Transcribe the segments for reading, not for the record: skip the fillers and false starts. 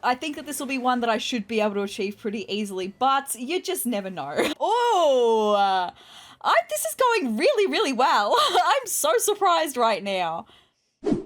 I think that this will be one that I should be able to achieve pretty easily, but you just never know. Oh, this is going really, really well. I'm so surprised right now.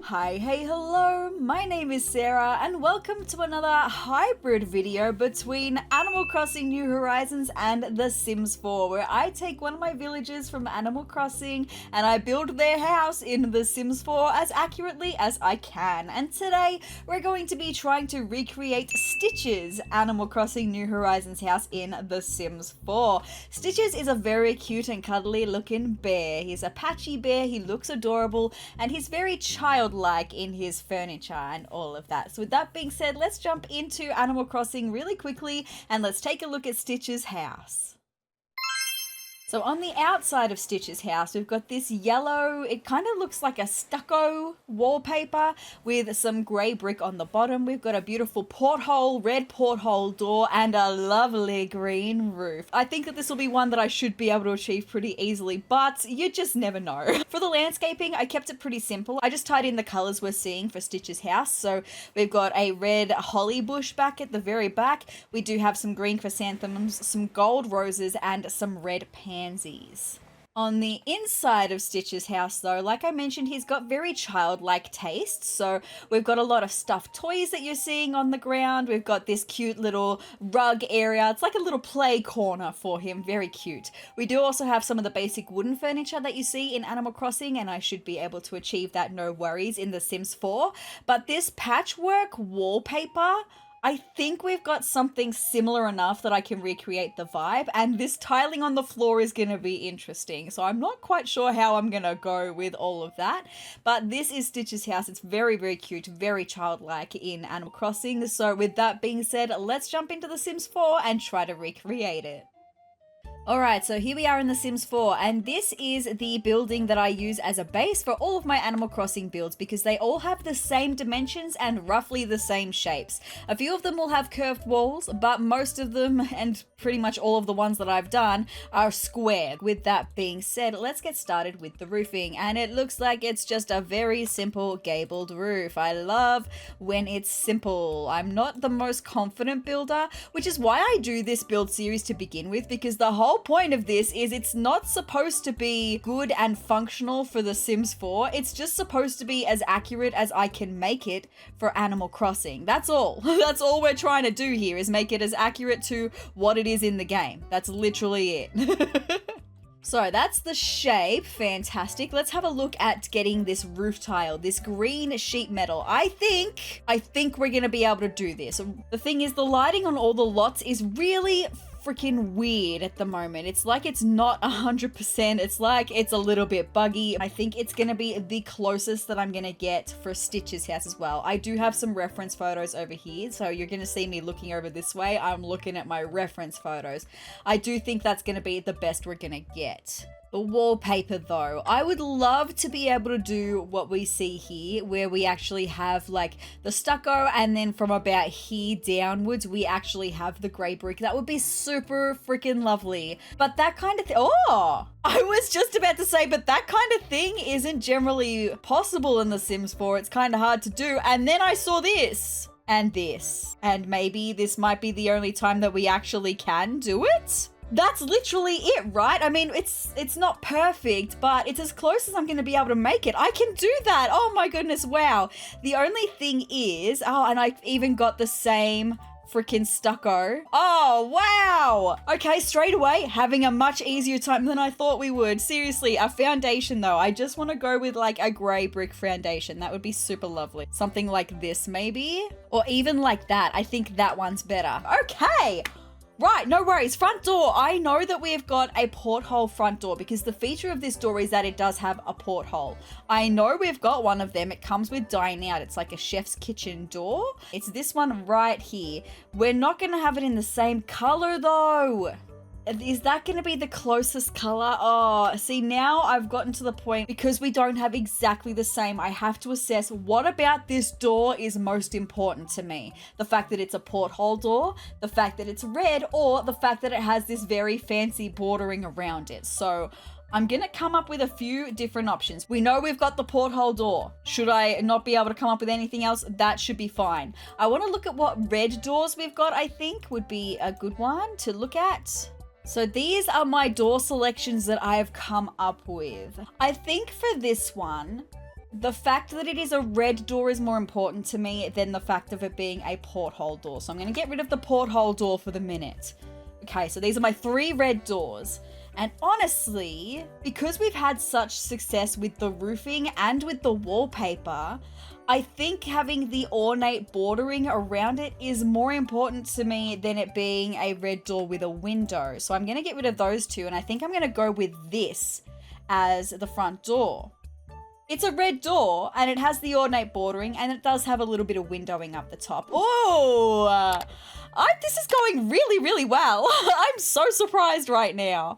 Hi, hey, hello, my name is Sarah and welcome to another hybrid video between Animal Crossing New Horizons and The Sims 4, where I take one of my villagers from Animal Crossing and I build their house in The Sims 4 as accurately as I can. And today we're going to be trying to recreate Stitch's Animal Crossing New Horizons house in The Sims 4. Stitches is a very cute and cuddly looking bear. He's a patchy bear, he looks adorable, and he's very childlike in his furniture and all of that. So with that being said, let's jump into Animal Crossing really quickly and let's take a look at Stitch's house. So on the outside of Stitch's house, we've got this yellow, it kind of looks like a stucco wallpaper with some grey brick on the bottom. We've got a beautiful porthole, red porthole door, and a lovely green roof. I think that this will be one that I should be able to achieve pretty easily, but you just never know. For the landscaping, I kept it pretty simple. I just tied in the colours we're seeing for Stitch's house. So we've got a red holly bush back at the very back. We do have some green chrysanthemums, some gold roses, and some red pansies. On the inside of Stitch's house though, like I mentioned, he's got very childlike tastes. So we've got a lot of stuffed toys that you're seeing on the ground. We've got this cute little rug area. It's like a little play corner for him. Very cute. We do also have some of the basic wooden furniture that you see in Animal Crossing, and I should be able to achieve that no worries in The Sims 4. But this patchwork wallpaper, I think we've got something similar enough that I can recreate the vibe, and this tiling on the floor is going to be interesting. So I'm not quite sure how I'm going to go with all of that, but this is Stitch's house. It's very, very cute, very childlike in Animal Crossing. So with that being said, let's jump into The Sims 4 and try to recreate it. Alright, so here we are in The Sims 4, and this is the building that I use as a base for all of my Animal Crossing builds because they all have the same dimensions and roughly the same shapes. A few of them will have curved walls, but most of them, and pretty much all of the ones that I've done, are square. With that being said, let's get started with the roofing, and it looks like it's just a very simple gabled roof. I love when it's simple. I'm not the most confident builder, which is why I do this build series to begin with, because the whole point of this is it's not supposed to be good and functional for The Sims 4. It's just supposed to be as accurate as I can make it for Animal Crossing. That's all. That's all we're trying to do here, is make it as accurate to what it is in the game. That's literally it. So that's the shape. Fantastic. Let's have a look at getting this roof tile, this green sheet metal. I think we're going to be able to do this. The thing is, the lighting on all the lots is really freaking weird at the moment. It's like it's not 100%. It's like it's a little bit buggy. I think it's going to be the closest that I'm going to get for Stitch's house as well. I do have some reference photos over here, so you're going to see me looking over this way. I'm looking at my reference photos. I do think that's going to be the best we're going to get. The wallpaper though, I would love to be able to do what we see here, where we actually have like the stucco, and then from about here downwards we actually have the grey brick. That would be super freaking lovely. But that kind of I was just about to say, but that kind of thing isn't generally possible in The Sims 4. It's kind of hard to do. And then I saw this. And this. And maybe this might be the only time that we actually can do it? That's literally it, right? I mean, it's not perfect, but it's as close as I'm going to be able to make it. I can do that. Oh my goodness, wow. The only thing is, and I've even got the same freaking stucco. Oh, wow. Okay, straight away, having a much easier time than I thought we would. Seriously, a foundation though. I just want to go with like a grey brick foundation. That would be super lovely. Something like this maybe, or even like that. I think that one's better. Okay. Right, no worries. Front door. I know that we've got a porthole front door because the feature of this door is that it does have a porthole. I know we've got one of them. It comes with dine out. It's like a chef's kitchen door. It's this one right here. We're not going to have it in the same color though. Is that going to be the closest color? Oh, see, now I've gotten to the point, because we don't have exactly the same, I have to assess what about this door is most important to me. The fact that it's a porthole door, the fact that it's red, or the fact that it has this very fancy bordering around it. So I'm gonna come up with a few different options. We know we've got the porthole door. Should I not be able to come up with anything else? That should be fine. I want to look at what red doors we've got, I think would be a good one to look at. So these are my door selections that I have come up with. I think for this one, the fact that it is a red door is more important to me than the fact of it being a porthole door. So I'm going to get rid of the porthole door for the minute. Okay, so these are my 3 red doors. And honestly, because we've had such success with the roofing and with the wallpaper, I think having the ornate bordering around it is more important to me than it being a red door with a window. So I'm going to get rid of those 2, and I think I'm going to go with this as the front door. It's a red door, and it has the ornate bordering, and it does have a little bit of windowing up the top. Oh, this is going really, really well. I'm so surprised right now.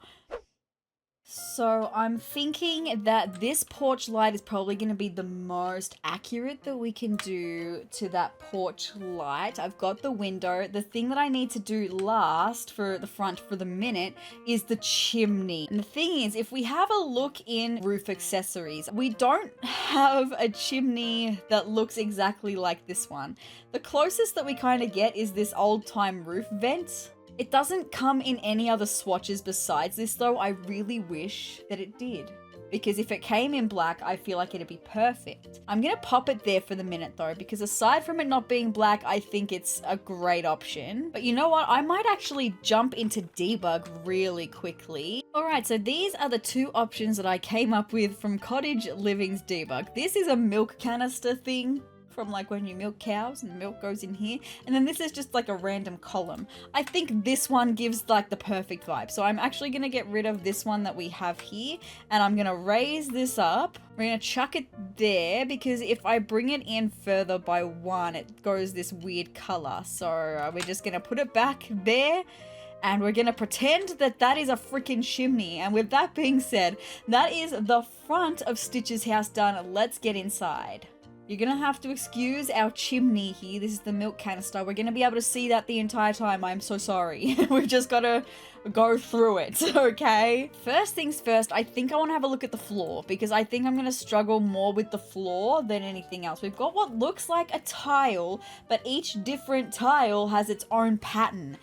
So I'm thinking that this porch light is probably going to be the most accurate that we can do to that porch light. I've got the window. The thing that I need to do last for the front for the minute is the chimney. And the thing is, if we have a look in roof accessories, we don't have a chimney that looks exactly like this one. The closest that we kind of get is this old time roof vent. It doesn't come in any other swatches besides this though. I really wish that it did, because if it came in black, I feel like it'd be perfect. I'm gonna pop it there for the minute though, because aside from it not being black, I think it's a great option. But you know what? I might actually jump into debug really quickly. All right, so these are the 2 options that I came up with from Cottage Living's debug. This is a milk canister thing, from like when you milk cows and the milk goes in here, and then this is just like a random column. I think this one gives like the perfect vibe, so I'm actually gonna get rid of this one that we have here, and I'm gonna raise this up. We're gonna chuck it there, because if I bring it in further by 1, it goes this weird color. So we're just gonna put it back there, and we're gonna pretend that that is a freaking chimney. And with that being said, that is the front of Stitch's house done. Let's get inside. You're gonna have to excuse our chimney here. This is the milk canister. We're gonna be able to see that the entire time. I'm so sorry. We've just gotta go through it, okay? First things first, I think I wanna have a look at the floor, because I think I'm gonna struggle more with the floor than anything else. We've got what looks like a tile, but each different tile has its own pattern.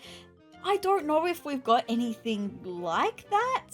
I don't know if we've got anything like that.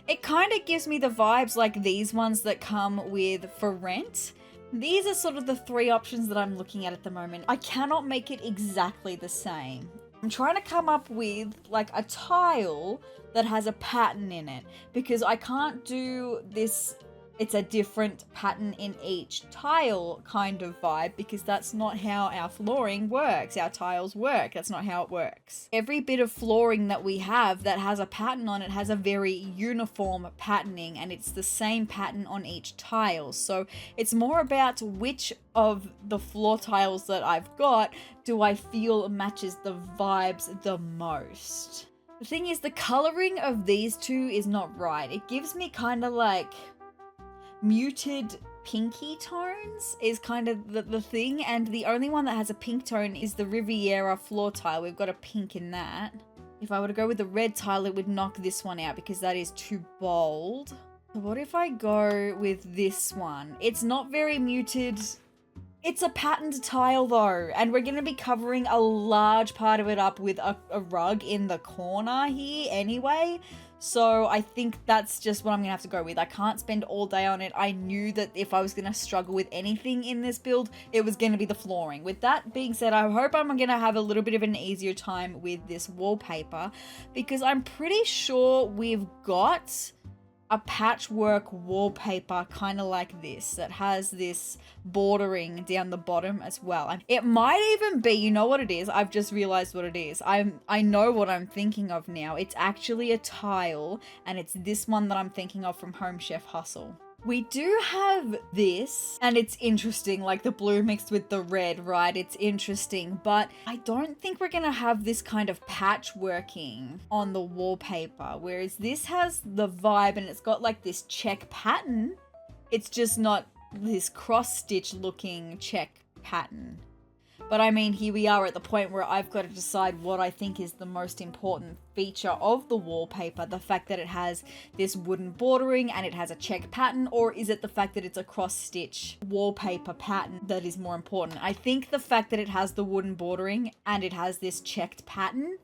It kind of gives me the vibes like these ones that come with For Rent. These are sort of the 3 options that I'm looking at the moment. I cannot make it exactly the same. I'm trying to come up with like a tile that has a pattern in it, because I can't do this it's a different pattern in each tile kind of vibe, because that's not how our flooring works. Our tiles work. That's not how it works. Every bit of flooring that we have that has a pattern on it has a very uniform patterning, and it's the same pattern on each tile. So it's more about which of the floor tiles that I've got do I feel matches the vibes the most. The thing is, the coloring of these 2 is not right. It gives me kind of like muted pinky tones is kind of the thing, and the only one that has a pink tone is the Riviera floor tile. We've got a pink in that. If I were to go with the red tile, it would knock this one out because that is too bold. What if I go with this one? It's not very muted. It's a patterned tile though, and we're going to be covering a large part of it up with a rug in the corner here anyway. So I think that's just what I'm going to have to go with. I can't spend all day on it. I knew that if I was going to struggle with anything in this build, it was going to be the flooring. With that being said, I hope I'm going to have a little bit of an easier time with this wallpaper, because I'm pretty sure we've got a patchwork wallpaper kind of like this that has this bordering down the bottom as well. It might even be, you know what it is? I've just realized what it is. I know what I'm thinking of now. It's actually a tile, and it's this one that I'm thinking of from Home Chef Hustle. We do have this, and it's interesting, like the blue mixed with the red, right? It's interesting, but I don't think we're gonna have this kind of patchworking on the wallpaper, whereas this has the vibe and it's got like this check pattern. It's just not this cross-stitch looking check pattern. But I mean, here we are at the point where I've got to decide what I think is the most important feature of the wallpaper. The fact that it has this wooden bordering and it has a check pattern, or is it the fact that it's a cross-stitch wallpaper pattern that is more important? I think the fact that it has the wooden bordering and it has this checked pattern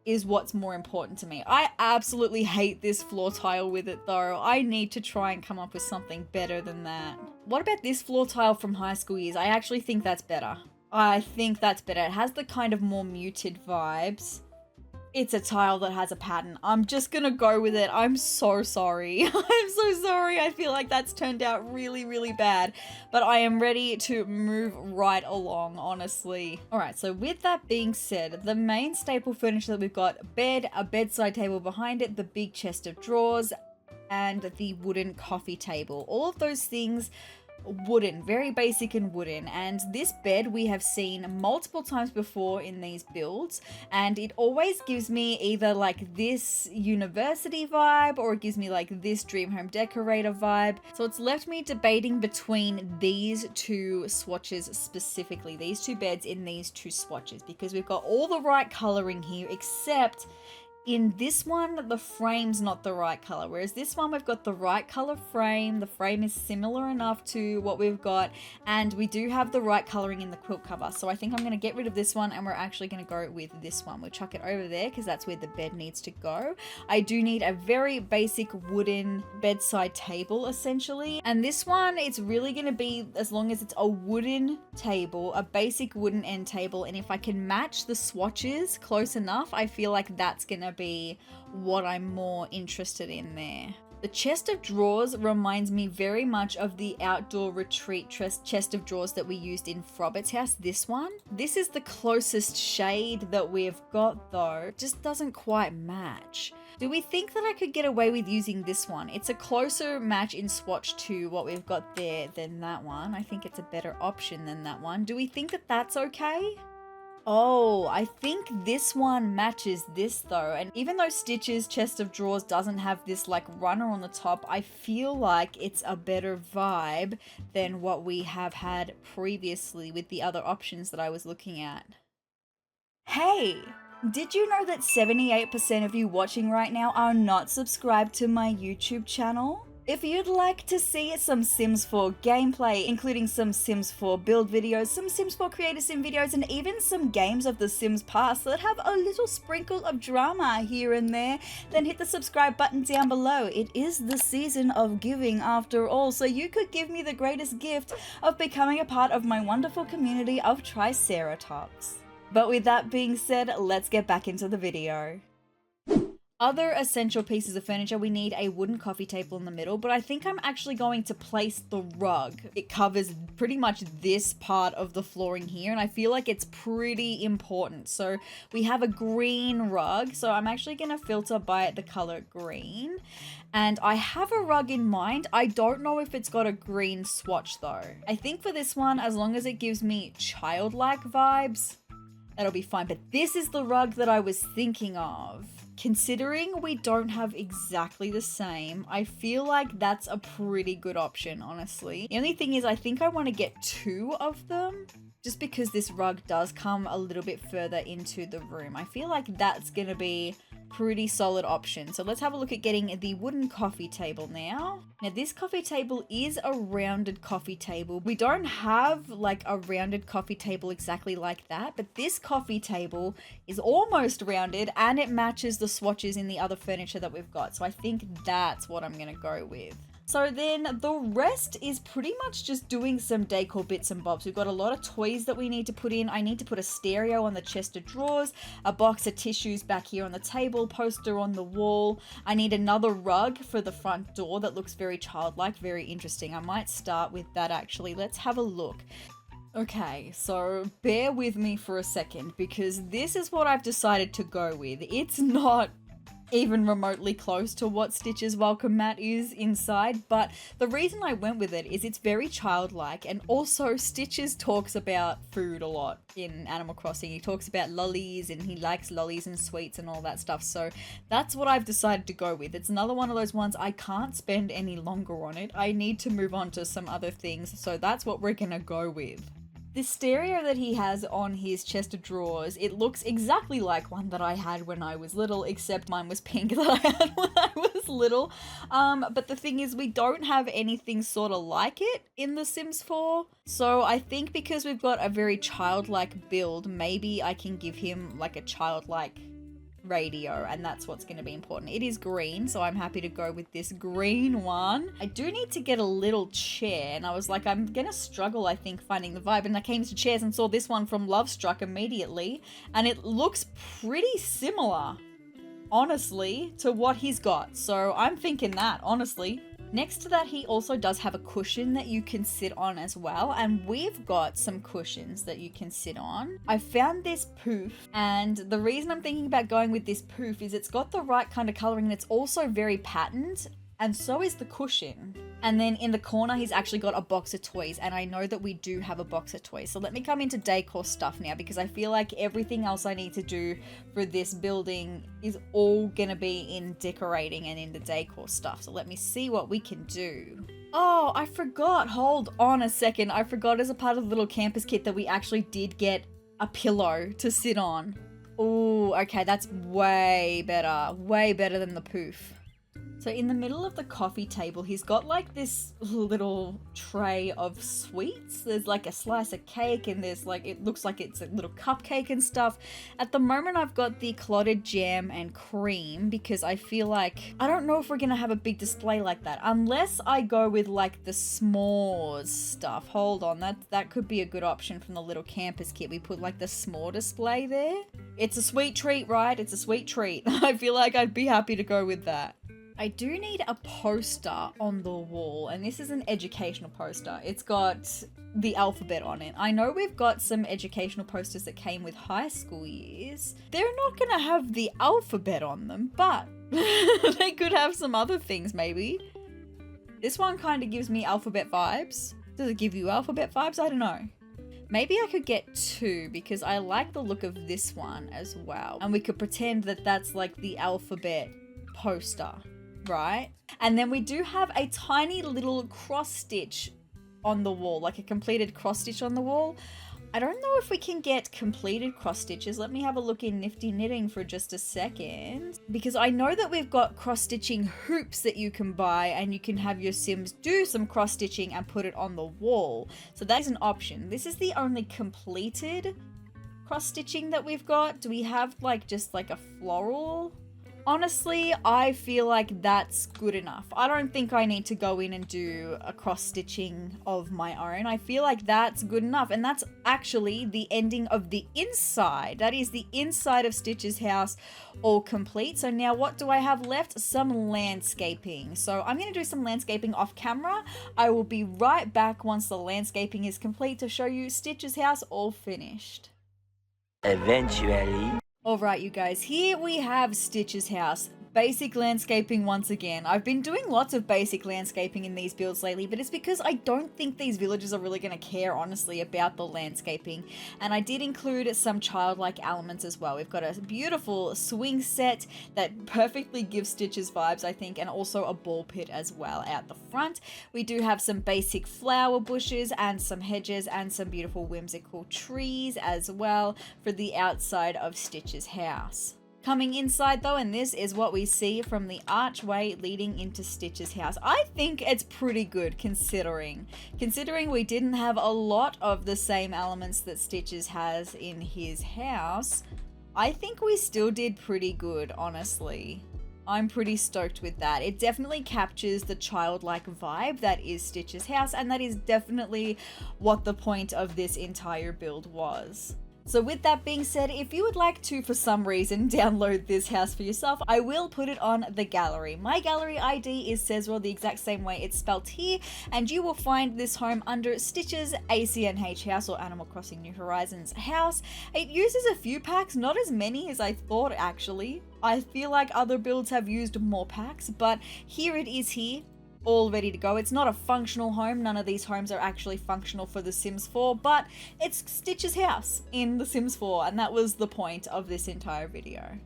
is what's more important to me. I absolutely hate this floor tile with it though. I need to try and come up with something better than that. What about this floor tile from high school years? I actually think that's better. I think that's better. It has the kind of more muted vibes. It's a tile that has a pattern. I'm just gonna go with it. I'm so sorry. I'm so sorry. I feel like that's turned out really, really bad. But I am ready to move right along, honestly. Alright, so with that being said, the main staple furniture that we've got, a bed, a bedside table behind it, the big chest of drawers, and the wooden coffee table. All of those things wooden, very basic and wooden. And this bed we have seen multiple times before in these builds, and it always gives me either like this university vibe or it gives me like this dream home decorator vibe. So it's left me debating between these two swatches specifically, these two beds in these two swatches, because we've got all the right coloring here, except in this one, the frame's not the right color, whereas this one we've got the right color frame. The frame is similar enough to what we've got, and we do have the right coloring in the quilt cover. So I think I'm going to get rid of this one and we're actually going to go with this one. We'll chuck it over there because that's where the bed needs to go. I do need a very basic wooden bedside table essentially, and this one, it's really going to be, as long as it's a wooden table, a basic wooden end table, and if I can match the swatches close enough, I feel like that's going to be what I'm more interested in there. The chest of drawers reminds me very much of the outdoor retreat chest of drawers that we used in Frobbett's house, this one. This is the closest shade that we've got though, just doesn't quite match. Do we think that I could get away with using this one? It's a closer match in swatch to what we've got there than that one. I think it's a better option than that one. Do we think that that's okay? Oh, I think this one matches this though, and even though Stitch's chest of drawers doesn't have this like runner on the top, I feel like it's a better vibe than what we have had previously with the other options that I was looking at. Hey! Did you know that 78% of you watching right now are not subscribed to my YouTube channel? If you'd like to see some Sims 4 gameplay, including some Sims 4 build videos, some Sims 4 Creator Sim videos, and even some games of the Sims past that have a little sprinkle of drama here and there, then hit the subscribe button down below. It is the season of giving after all, so you could give me the greatest gift of becoming a part of my wonderful community of Triceratops. But with that being said, let's get back into the video. Other essential pieces of furniture, we need a wooden coffee table in the middle, but I think I'm actually going to place the rug. It covers pretty much this part of the flooring here, and I feel like it's pretty important. So we have a green rug, so I'm actually going to filter by the color green. And I have a rug in mind. I don't know if it's got a green swatch though. I think for this one, as long as it gives me childlike vibes, that'll be fine. But this is the rug that I was thinking of. Considering we don't have exactly the same, I feel like that's a pretty good option, honestly. The only thing is I think I want to get two of them, just because this rug does come a little bit further into the room. I feel like that's going to be pretty solid option. So let's have a look at getting the wooden coffee table now. Now this coffee table is a rounded coffee table. We don't have like a rounded coffee table exactly like that, but this coffee table is almost rounded and it matches the swatches in the other furniture that we've got. So I think that's what I'm gonna go with. So then the rest is pretty much just doing some decor bits and bobs. We've got a lot of toys that we need to put in. I need to put a stereo on the chest of drawers, a box of tissues back here on the table, poster on the wall. I need another rug for the front door that looks very childlike, very interesting. I might start with that actually. Let's have a look. Okay, so bear with me for a second because this is what I've decided to go with. It's not even remotely close to what Stitch's welcome mat is inside, but the reason I went with it is it's very childlike, and also Stitch's talks about food a lot in Animal Crossing. He talks about lollies and he likes lollies and sweets and all that stuff, so that's what I've decided to go with. It's another one of those ones I can't spend any longer on it. I need to move on to some other things, so that's what we're gonna go with. The stereo that he has on his chest of drawers, it looks exactly like one that I had when I was little, except mine was pink that I had when I was little. But the thing is, we don't have anything sort of like it in The Sims 4. So I think because we've got a very childlike build, maybe I can give him like a childlike radio, and that's what's going to be important. It is green, so I'm happy to go with this green one. I do need to get a little chair, and I was like, I'm gonna struggle, I think, finding the vibe, and I came to chairs and saw this one from Love Struck immediately, and it looks pretty similar, honestly, to what he's got. So I'm thinking that, honestly. Next to that, he also does have a cushion that you can sit on as well, and we've got some cushions that you can sit on. I found this poof, and the reason I'm thinking about going with this poof is it's got the right kind of coloring, and it's also very patterned, and so is the cushion. And then in the corner, he's actually got a box of toys, and I know that we do have a box of toys. So let me come into decor stuff now, because I feel like everything else I need to do for this building is all gonna be in decorating and in the decor stuff. So let me see what we can do. Oh, I forgot. Hold on a second. I forgot as a part of the little campus kit that we actually did get a pillow to sit on. Oh, okay, that's way better than the poof. So in the middle of the coffee table, he's got like this little tray of sweets. There's like a slice of cake, and there's like, it looks like it's a little cupcake and stuff. At the moment, I've got the clotted jam and cream, because I feel like, I don't know if we're gonna have a big display like that, unless I go with like the s'mores stuff. Hold on, that could be a good option from the little campus kit. We put like the s'more display there. It's a sweet treat, right? It's a sweet treat. I feel like I'd be happy to go with that. I do need a poster on the wall, and this is an educational poster. It's got the alphabet on it. I know we've got some educational posters that came with high school years. They're not gonna have the alphabet on them, but they could have some other things maybe. This one kind of gives me alphabet vibes. Does it give you alphabet vibes? I don't know. Maybe I could get two, because I like the look of this one as well. And we could pretend that that's like the alphabet poster. Right? And then we do have a tiny little cross stitch on the wall, like a completed cross stitch on the wall. I don't know if we can get completed cross stitches. Let me have a look in Nifty Knitting for just a second, because I know that we've got cross stitching hoops that you can buy, and you can have your Sims do some cross stitching and put it on the wall. So that is an option. This is the only completed cross stitching that we've got. Do we have like just like a floral? Honestly, I feel like that's good enough. I don't think I need to go in and do a cross-stitching of my own. I feel like that's good enough. And that's actually the ending of the inside. That is the inside of Stitch's house all complete. So now what do I have left? Some landscaping. So I'm going to do some landscaping off camera. I will be right back once the landscaping is complete to show you Stitch's house all finished. Eventually. Alright you guys, here we have Stitch's house. Basic landscaping once again. I've been doing lots of basic landscaping in these builds lately, but it's because I don't think these villagers are really going to care, honestly, about the landscaping. And I did include some childlike elements as well. We've got a beautiful swing set that perfectly gives Stitch's vibes, I think, and also a ball pit as well out the front. We do have some basic flower bushes and some hedges and some beautiful whimsical trees as well for the outside of Stitch's house. Coming inside though, and this is what we see from the archway leading into Stitch's house. I think it's pretty good considering we didn't have a lot of the same elements that Stitch's has in his house. I think we still did pretty good, honestly. I'm pretty stoked with that. It definitely captures the childlike vibe that is Stitch's house, and that is definitely what the point of this entire build was. So with that being said, if you would like to, for some reason, download this house for yourself, I will put it on the gallery. My gallery ID is sezrawrr, the exact same way it's spelt here, and you will find this home under Stitch's acnh house, or Animal Crossing New Horizons house. It uses a few packs, not as many as I thought actually. I feel like other builds have used more packs, but here it is here. All ready to go. It's not a functional home. None of these homes are actually functional for The Sims 4, but it's Stitch's house in The Sims 4, and that was the point of this entire video.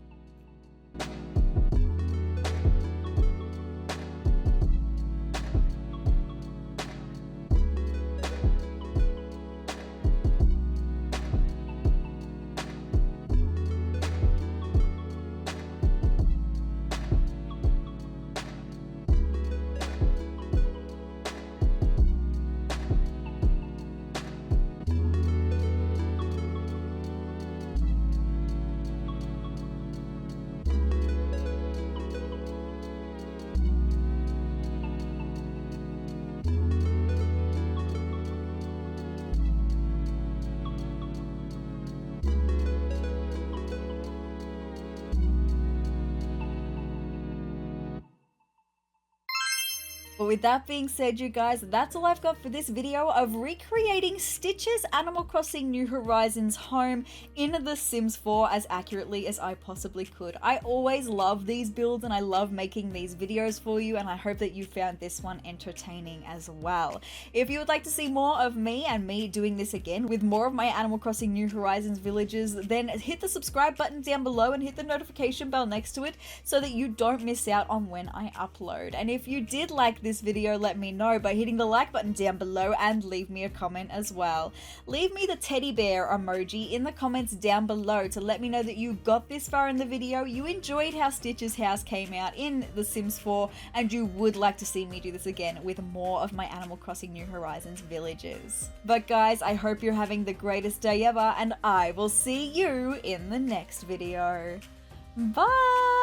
But with that being said, you guys, that's all I've got for this video of recreating Stitch's Animal Crossing New Horizons home in The Sims 4 as accurately as I possibly could. I always love these builds and I love making these videos for you, and I hope that you found this one entertaining as well. If you would like to see more of me and me doing this again with more of my Animal Crossing New Horizons villages, then hit the subscribe button down below and hit the notification bell next to it so that you don't miss out on when I upload. And if you did like this video, let me know by hitting the like button down below and leave me a comment as well. Leave me the teddy bear emoji in the comments down below to let me know that you got this far in the video, you enjoyed how Stitch's house came out in The Sims 4, and you would like to see me do this again with more of my Animal Crossing New Horizons villages. But guys, I hope you're having the greatest day ever, and I will see you in the next video. Bye!